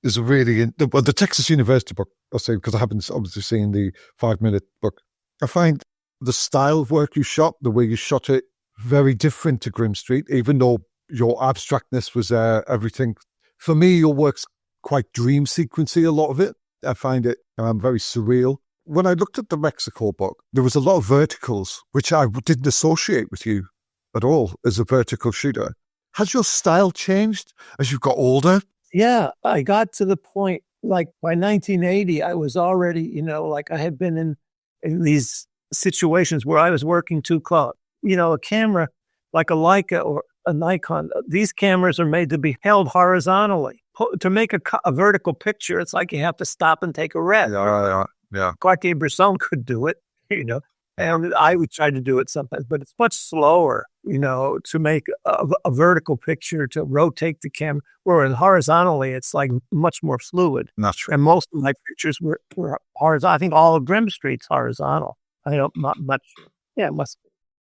is the Texas University book. I'll say because I haven't obviously seen the 5 Minute book. I find the style of work you shot, the way you shot it, very different to Grimm Street, even though your abstractness was everything. For me, your work's quite dream sequency, a lot of it. I find it very surreal. When I looked at the Mexico book, there was a lot of verticals, which I didn't associate with you at all as a vertical shooter. Has your style changed as you've got older? Yeah, I got to the point, like by 1980, I was already, you know, like I had been in these situations where I was working too close. You know, a camera like a Leica or a Nikon, these cameras are made to be held horizontally. To make a vertical picture, it's like you have to stop and take a rest. Yeah. Cartier-Bresson could do it, you know, and I would try to do it sometimes, but it's much slower, you know, to make a vertical picture, to rotate the camera, whereas horizontally, it's like much more fluid. Natural. And most of my pictures were horizontal. I think all of Grimm Street's horizontal. I don't, not much. Yeah, it must be.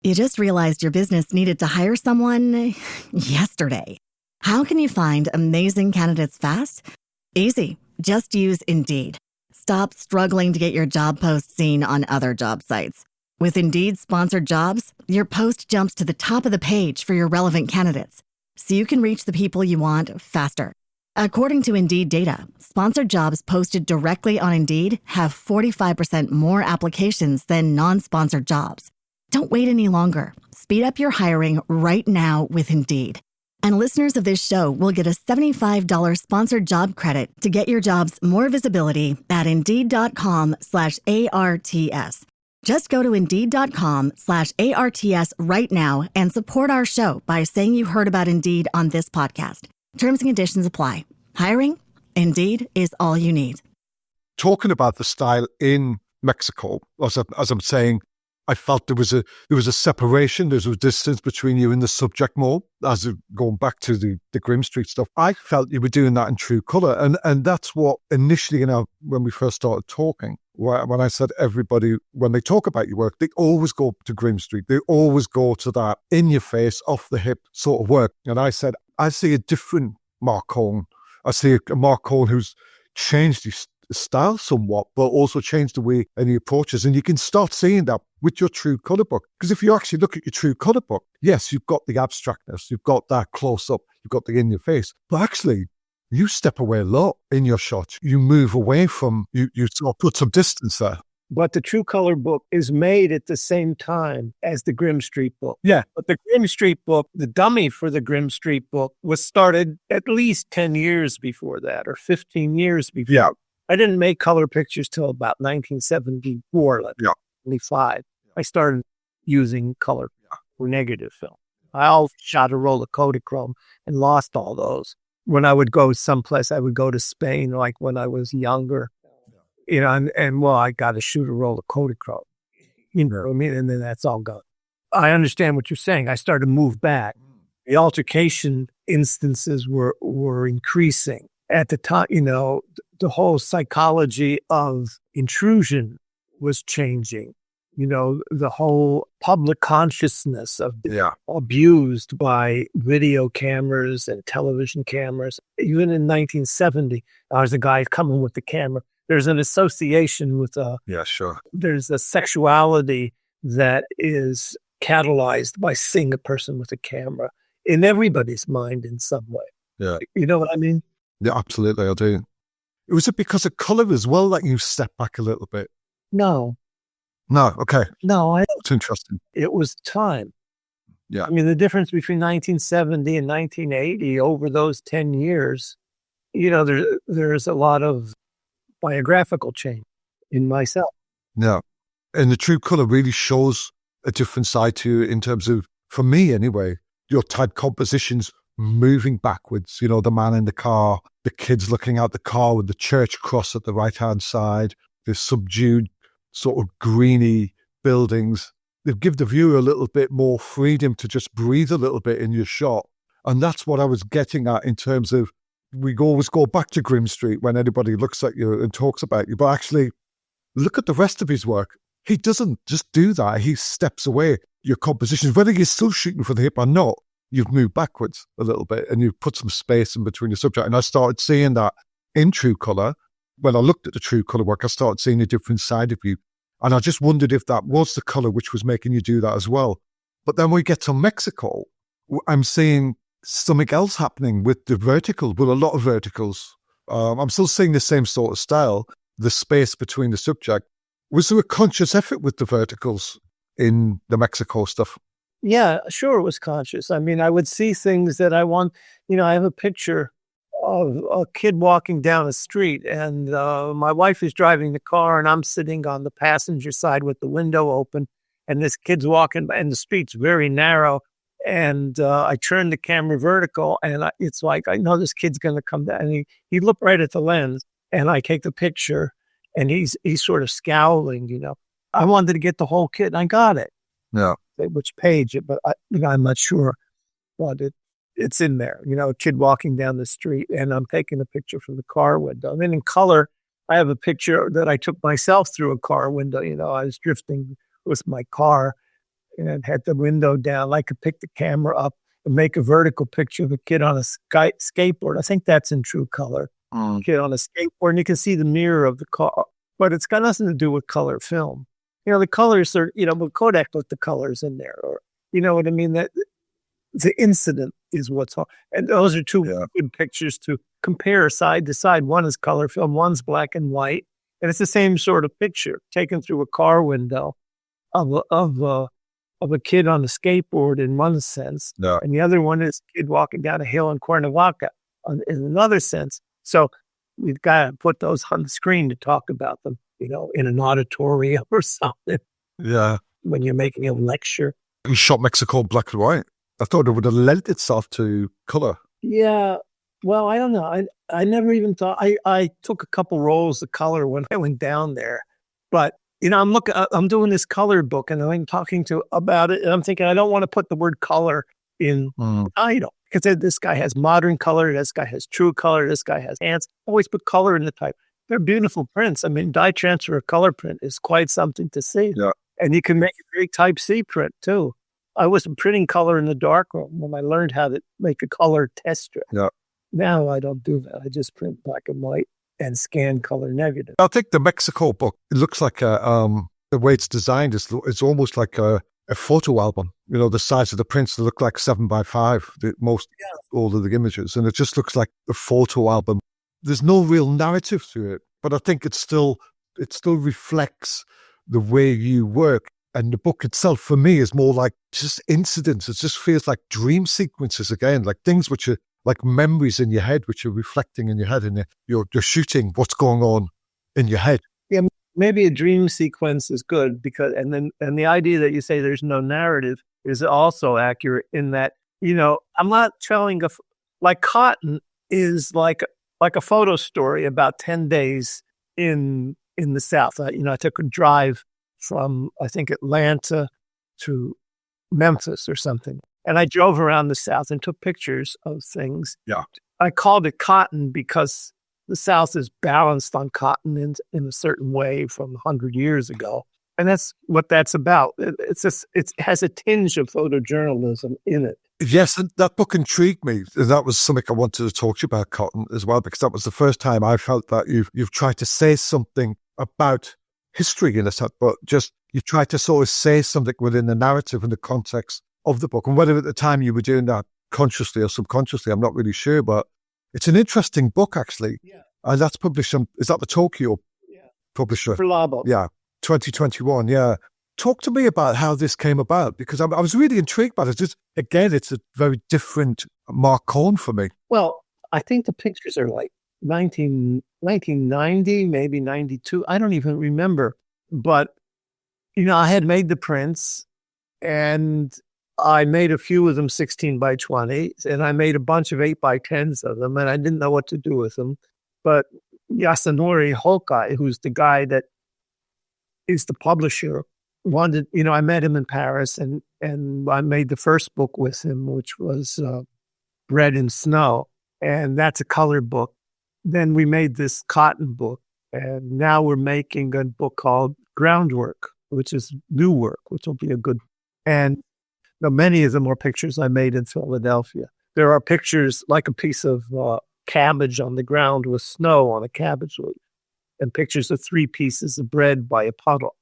You just realized your business needed to hire someone yesterday. How can you find amazing candidates fast? Easy. Just use Indeed. Stop struggling to get your job post seen on other job sites. With Indeed sponsored jobs, your post jumps to the top of the page for your relevant candidates, so you can reach the people you want faster. According to Indeed data, sponsored jobs posted directly on Indeed have 45% more applications than non-sponsored jobs. Don't wait any longer. Speed up your hiring right now with Indeed. And listeners of this show will get a $75 sponsored job credit to get your jobs more visibility at Indeed.com/ARTS. Just go to Indeed.com/ARTS right now and support our show by saying you heard about Indeed on this podcast. Terms and conditions apply. Hiring? Indeed is all you need. Talking about the style in Mexico, as I'm saying, I felt there was a separation, there was a distance between you and the subject more, as going back to the Grimm Street stuff. I felt you were doing that in true colour. And that's what initially, when we first started talking, when I said everybody, when they talk about your work, they always go to Grimm Street. They always go to that in-your-face, off-the-hip sort of work. And I said, I see a different Mark Cohen. I see a Mark Cohen who's changed his style somewhat, but also changed the way and he approaches. And you can start seeing that with your true colour book. Because if you actually look at your true colour book, yes, you've got the abstractness, you've got that close up, you've got the in your face. But actually, you step away a lot in your shots. You move away from, you sort of put some distance there. But the true color book is made at the same time as the Grimm Street book. Yeah. But the Grimm Street book, the dummy for the Grimm Street book, was started at least 10 years before that, or 15 years before. Yeah. I didn't make color pictures till about 1974, like 25. I started using color for negative film. I always shot a roll of Kodachrome and lost all those. When I would go someplace, I would go to Spain, like when I was younger, and I got to shoot a roll of Kodachrome, you know what I mean? And then that's all gone. I understand what you're saying. I started to move back. The altercation instances were increasing. At the time, the whole psychology of intrusion was changing. The whole public consciousness of abused by video cameras and television cameras. Even in 1970, there was a guy coming with the camera. There's an association with there's a sexuality that is catalyzed by seeing a person with a camera in everybody's mind in some way. Yeah. You know what I mean? Yeah, absolutely, I do. Was it because of colour as well that you stepped back a little bit? No. No, okay. No, It's interesting. It was time. Yeah. I mean, the difference between 1970 and 1980 over those 10 years, there's a lot of biographical change in myself. Yeah. And the true colour really shows a different side to you in terms of, for me anyway, your tight compositions moving backwards, the man in the car, the kids looking out the car with the church cross at the right-hand side, the subdued sort of greeny buildings. They give the viewer a little bit more freedom to just breathe a little bit in your shot. And that's what I was getting at in terms of, we always go back to Grimm Street when anybody looks at you and talks about you, but actually look at the rest of his work. He doesn't just do that. He steps away. Your compositions, whether you're still shooting for the hip or not, you've moved backwards a little bit and you've put some space in between the subject. And I started seeing that in true colour. When I looked at the true colour work, I started seeing a different side of you. And I just wondered if that was the colour which was making you do that as well. But then when we get to Mexico, I'm seeing something else happening with the vertical, with a lot of verticals. I'm still seeing the same sort of style, the space between the subject. Was there a conscious effort with the verticals in the Mexico stuff? Yeah, sure, it was conscious. I mean, I would see things that I want. I have a picture of a kid walking down a street, and my wife is driving the car, and I'm sitting on the passenger side with the window open, and this kid's walking, and the street's very narrow, and I turn the camera vertical, and it's like, I know this kid's going to come down, and he looked right at the lens, and I take the picture, and he's sort of scowling, I wanted to get the whole kid, and I got it. Yeah. Which page, but I'm not sure, but it's in there, a kid walking down the street, and I'm taking a picture from the car window. And then in color, I have a picture that I took myself through a car window. I was drifting with my car and had the window down. I could pick the camera up and make a vertical picture of a kid on a skateboard. I think that's in true color. Kid on a skateboard, and you can see the mirror of the car, but it's got nothing to do with color film. The colors are, but Kodak put the colors in there, or, you know what I mean? That the incident is what's on. And those are two good pictures to compare side to side. One is color film, one's black and white. And it's the same sort of picture taken through a car window of a kid on a skateboard in one sense. Yeah. And the other one is a kid walking down a hill in Cuernavaca in another sense. So we've got to put those on the screen to talk about them, in an auditorium or something. Yeah. When you're making a lecture. You shot Mexico black and white. I thought it would have lent itself to colour. Yeah. Well, I don't know. I never even thought, I took a couple rolls of color when I went down there, but I'm doing this color book and I'm talking about it. And I'm thinking, I don't want to put the word color in the title because this guy has modern color. This guy has true color. This guy has ants. Always put color in the title. They're beautiful prints. I mean, dye transfer of color print is quite something to see. Yeah. And you can make a great type C print too. I was printing color in the darkroom when I learned how to make a color test strip. Yeah. Now I don't do that. I just print black and white and scan color negative. I think the Mexico book, it looks like the way it's designed is it's almost like a photo album. You know, the size of the prints, they look like 7x5, all of the images. And it just looks like a photo album. There's no real narrative to it, but I think it still reflects the way you work. And the book itself, for me, is more like just incidents. It just feels like dream sequences again, like things which are like memories in your head, which are reflecting in your head, and you're shooting what's going on in your head. Yeah, maybe a dream sequence is good because, and the idea that you say there's no narrative is also accurate in that, I'm not telling like Cotton is like a photo story about 10 days in the South. I took a drive from, I think, Atlanta to Memphis or something. And I drove around the South and took pictures of things. Yeah. I called it Cotton because the South is balanced on cotton in a certain way from 100 years ago. And that's what that's about. It has a tinge of photojournalism in it. Yes, and that book intrigued me. That was something I wanted to talk to you about, Cotton, as well, because that was the first time I felt that you've tried to say something about history in a sense, but just you tried to sort of say something within the narrative and the context of the book. And whether at the time you were doing that consciously or subconsciously, I'm not really sure, but it's an interesting book, actually. Yeah. And that's published is that the Tokyo publisher? For Labo. Yeah, 2021, yeah. Talk to me about how this came about, because I was really intrigued by it. Just, again, it's a very different Mark Cohen for me. Well, I think the pictures are like 1990, maybe 92. I don't even remember. But, I had made the prints and I made a few of them 16 by 20, and I made a bunch of 8 by 10s of them, and I didn't know what to do with them. But Yasunori Hokai, who's the guy that is the publisher, wanted, I met him in Paris and I made the first book with him, which was Bread and Snow. And that's a color book. Then we made this cotton book. And now we're making a book called Groundwork, which is new work, which will be a good. And many of them are pictures I made in Philadelphia. There are pictures like a piece of cabbage on the ground with snow on a cabbage leaf, and pictures of 3 pieces of bread by a puddle.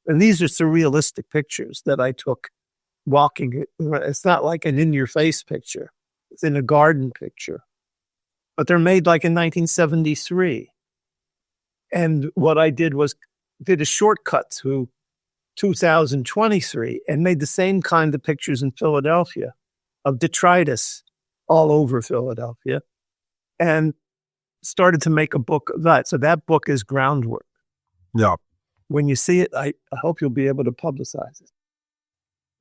And these are surrealistic pictures that I took walking. It's not like an in-your-face picture. It's in a garden picture. But they're made like in 1973. And what I did was did a shortcut to 2023 and made the same kind of pictures in Philadelphia of detritus all over Philadelphia and started to make a book of that. So that book is Groundwork. Yeah. When you see it, I hope you'll be able to publicize it.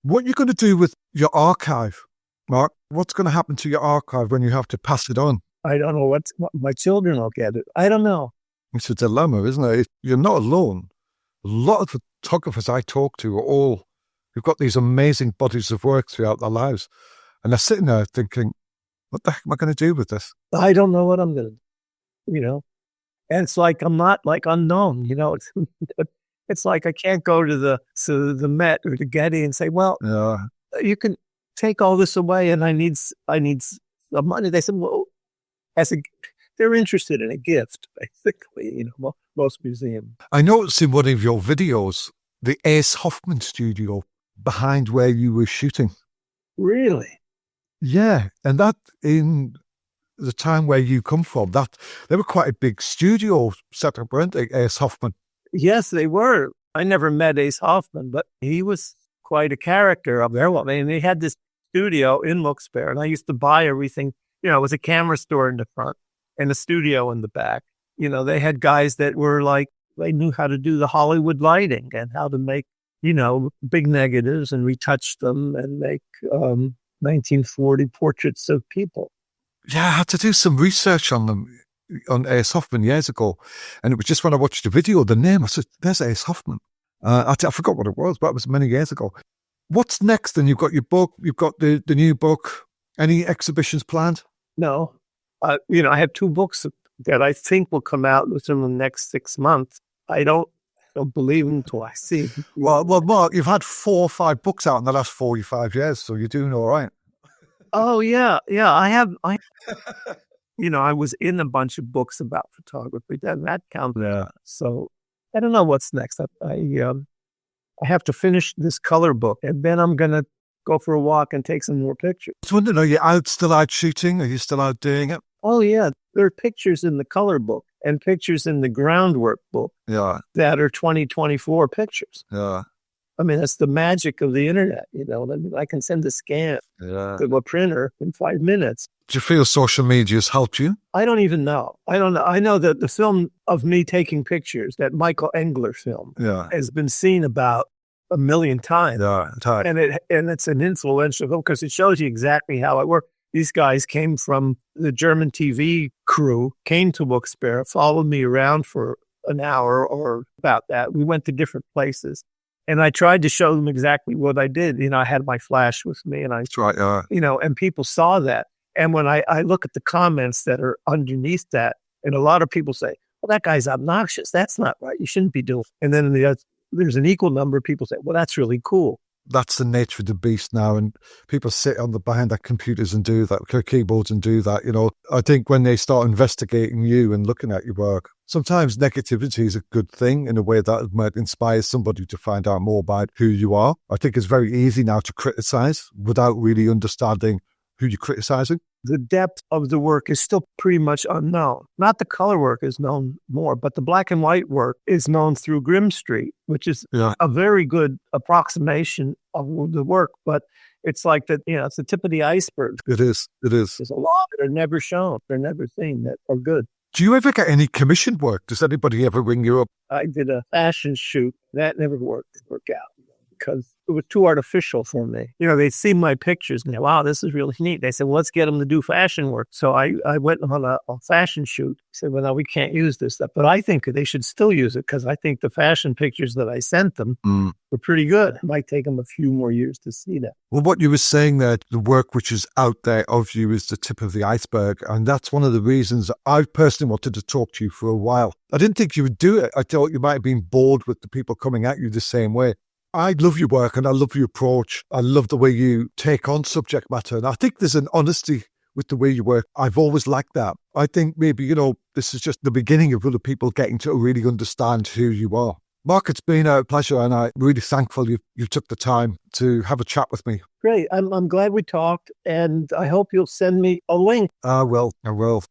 What are you going to do with your archive, Mark? What's going to happen to your archive when you have to pass it on? I don't know what my children will get it. I don't know. It's a dilemma, isn't it? You're not alone. A lot of photographers I talk to are all who've got these amazing bodies of work throughout their lives. And they're sitting there thinking, what the heck am I going to do with this? I don't know what I'm going to do, And it's like, I'm not like unknown, It's like I can't go to the Met or the Getty and say, well, you can take all this away and I need some money. They said, well, they're interested in a gift, basically, most museums. I noticed in one of your videos, the Ace Hoffman studio behind where you were shooting. Really? Yeah. And that in the time where you come from, they were quite a big studio setup, weren't they, Ace Hoffman? Yes, they were. I never met Ace Hoffman, but he was quite a character up there. Well, I mean, they had this studio in Wilkes-Barre, and I used to buy everything. It was a camera store in the front and a studio in the back. They had guys that were like, they knew how to do the Hollywood lighting and how to make, big negatives and retouch them and make 1940 portraits of people. Yeah, I had to do some research on them, on Ace Hoffman years ago. And it was just when I watched the video, the name, I said, there's Ace Hoffman. I forgot what it was, but it was many years ago. What's next? Then you've got your book, you've got the new book. Any exhibitions planned? No. I have 2 books that I think will come out within the next 6 months. I don't believe them until I see them. Well, Mark, you've had 4 or 5 books out in the last 45 years, so you're doing all right. Oh, yeah. I have. I was in a bunch of books about photography. That counts. Yeah. So I don't know what's next. I have to finish this color book, and then I'm going to go for a walk and take some more pictures. I was wondering, are you still out shooting? Are you still out doing it? Oh, yeah. There are pictures in the color book and pictures in the groundwork book that are 2024 pictures. Yeah. I mean, that's the magic of the internet. I can send a scan to a printer in 5 minutes. Do you feel social media has helped you? I don't even know. I don't know. I know that the film of me taking pictures, that Michael Engler film, has been seen about 1 million times. Yeah, and it's an influential film because it shows you exactly how it worked. These guys came from the German TV crew, came to Wilkes-Barre, followed me around for an hour or about that. We went to different places. And I tried to show them exactly what I did. I had my flash with me, and That's right, and people saw that. And when I look at the comments that are underneath that, and a lot of people say, well, that guy's obnoxious. That's not right. You shouldn't be doing it. And then there's an equal number of people say, well, that's really cool. That's the nature of the beast now, and people sit behind their computers and do that, their keyboards and do that. I think when they start investigating you and looking at your work, sometimes negativity is a good thing in a way that might inspire somebody to find out more about who you are. I think it's very easy now to criticize without really understanding who you're criticizing. The depth of the work is still pretty much unknown. Not the color work is known more, but the black and white work is known through Grimm Street, which is a very good approximation of the work. But it's like that, it's the tip of the iceberg. It is. There's a lot that are never shown. They're never seen that are good. Do you ever get any commissioned work? Does anybody ever ring you up? I did a fashion shoot. That never worked out because it was too artificial for me. They see my pictures and they, wow, this is really neat. They said, well, let's get them to do fashion work. So I went on a fashion shoot. I said, well, no, we can't use this stuff. But I think they should still use it because I think the fashion pictures that I sent them were pretty good. It might take them a few more years to see that. Well, what you were saying there, the work which is out there of you is the tip of the iceberg. And that's one of the reasons I personally wanted to talk to you for a while. I didn't think you would do it. I thought you might have been bored with the people coming at you the same way. I love your work and I love your approach. I love the way you take on subject matter. And I think there's an honesty with the way you work. I've always liked that. I think maybe, this is just the beginning of other people getting to really understand who you are. Mark, it's been a pleasure and I'm really thankful you took the time to have a chat with me. Great. I'm glad we talked and I hope you'll send me a link. I will,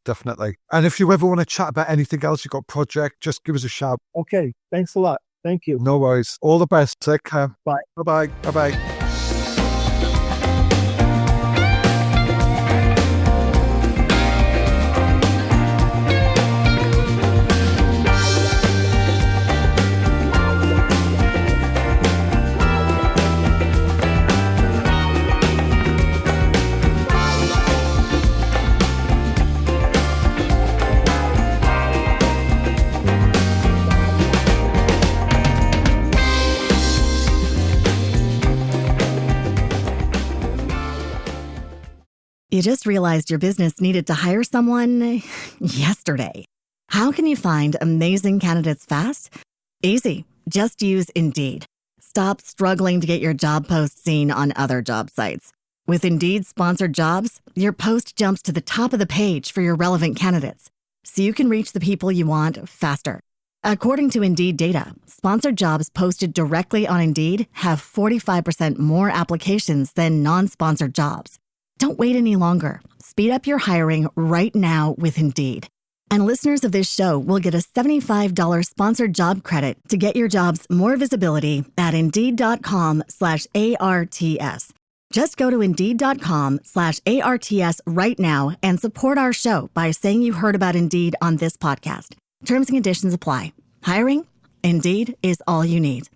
definitely. And if you ever want to chat about anything else, you've got a project, just give us a shout. Okay. Thanks a lot. Thank you. No worries. All the best. Take care. Bye. Bye-bye. Bye-bye. You just realized your business needed to hire someone yesterday. How can you find amazing candidates fast? Easy. Just use Indeed. Stop struggling to get your job post seen on other job sites. With Indeed sponsored jobs, your post jumps to the top of the page for your relevant candidates, so you can reach the people you want faster. According to Indeed data, sponsored jobs posted directly on Indeed have 45% more applications than non-sponsored jobs. Don't wait any longer. Speed up your hiring right now with Indeed. And listeners of this show will get a $75 sponsored job credit to get your jobs more visibility at Indeed.com/ARTS. Just go to Indeed.com/ARTS right now and support our show by saying you heard about Indeed on this podcast. Terms and conditions apply. Hiring? Indeed is all you need.